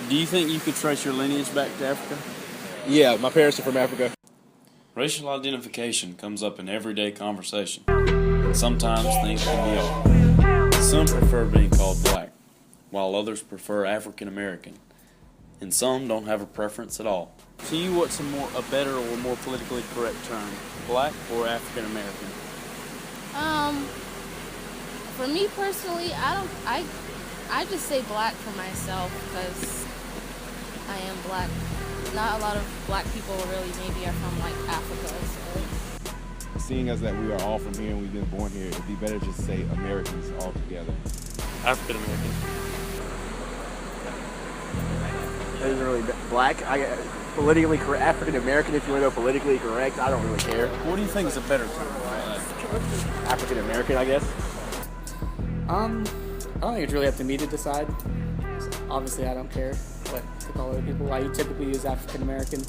Do you think you could trace your lineage back to Africa? Yeah, my parents are from Africa. Racial identification comes up in everyday conversation, and sometimes things can be off. Some prefer being called black, while others prefer African American, and some don't have a preference at all. To you, what's a better or more politically correct term, black or African American? For me personally, I just say black for myself because I am black. Not a lot of black people really maybe are from like Africa, so. Seeing as that we are all from here and we've been born here, it'd be better just to say Americans all together. African American. It isn't really black. Politically correct, African American. If you want to go politically correct, I don't really care. What do you think is a better term? African American, I guess. I don't think it's really up to me to decide. Obviously, I don't care what to call other people. I typically use African American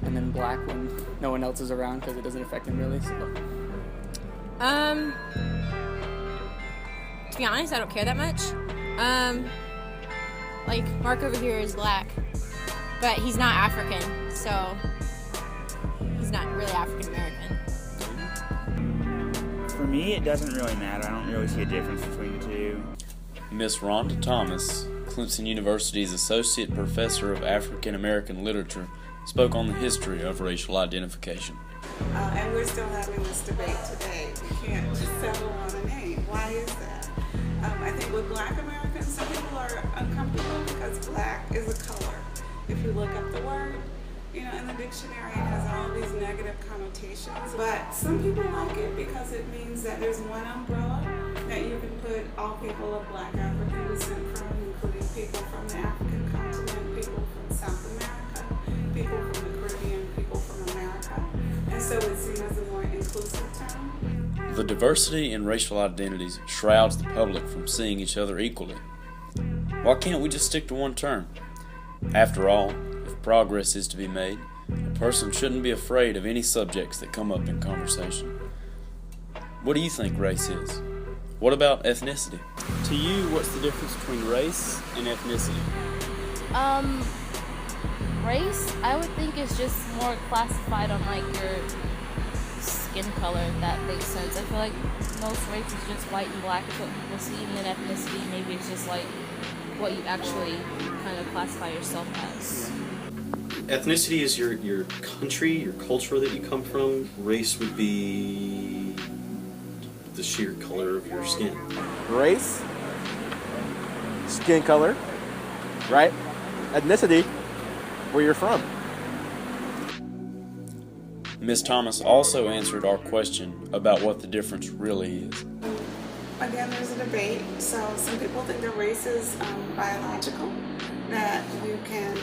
and then black when no one else is around because it doesn't affect them really. So. To be honest, I don't care that much. Like Mark over here is black, but he's not African, so he's not really African American. For me, it doesn't really matter. I don't really see a difference between the two. Miss Rhonda Thomas, Clemson University's Associate Professor of African American Literature, spoke on the history of racial identification. And we're still having this debate today. We can't just settle on a name. Why is that? I think with black Americans, some people are uncomfortable because black is a color. If you look up the word, in the dictionary it has all these negative connotations. But some people like it because it means that there's one umbrella that you can put all people of black African descent from, including people from the African continent, people from South America, people from the Caribbean, people from America. And so it's seen as a more inclusive term. The diversity in racial identities shrouds the public from seeing each other equally. Why can't we just stick to one term? After all, if progress is to be made, a person shouldn't be afraid of any subjects that come up in conversation. What do you think race is? What about ethnicity? To you, what's the difference between race and ethnicity? Race, I would think is just more classified on like your skin color, if that makes sense. I feel like most race is just white and black is what people see, and then ethnicity, maybe it's just like what you actually kind of classify yourself as. Ethnicity is your country, your culture that you come from. Race would be the sheer color of your skin. Race, skin color, right? Ethnicity, where you're from. Ms. Thomas also answered our question about what the difference really is. Again, there's a debate. So some people think that race is biological, that you can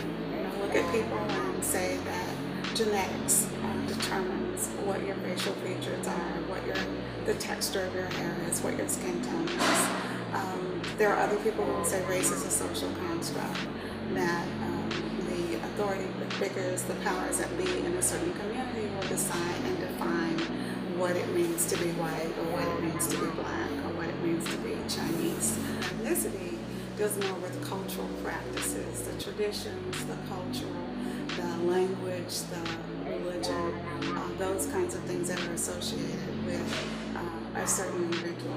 look at people and say that genetics determines what your facial features are, what the texture of your hair is, what your skin tone is. There are other people who say race is a social construct, that the authority figures, the powers that be in a certain community will decide and define what it means to be white or what it means to be black or what it means to be Chinese. Ethnicity deals more with cultural practices, the traditions, the cultural, the language, the religion, those kinds of things that are associated with a certain individual.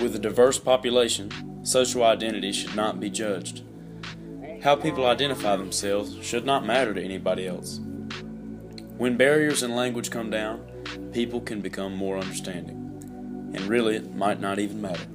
With a diverse population, social identity should not be judged. How people identify themselves should not matter to anybody else. When barriers in language come down, people can become more understanding. And really, it might not even matter.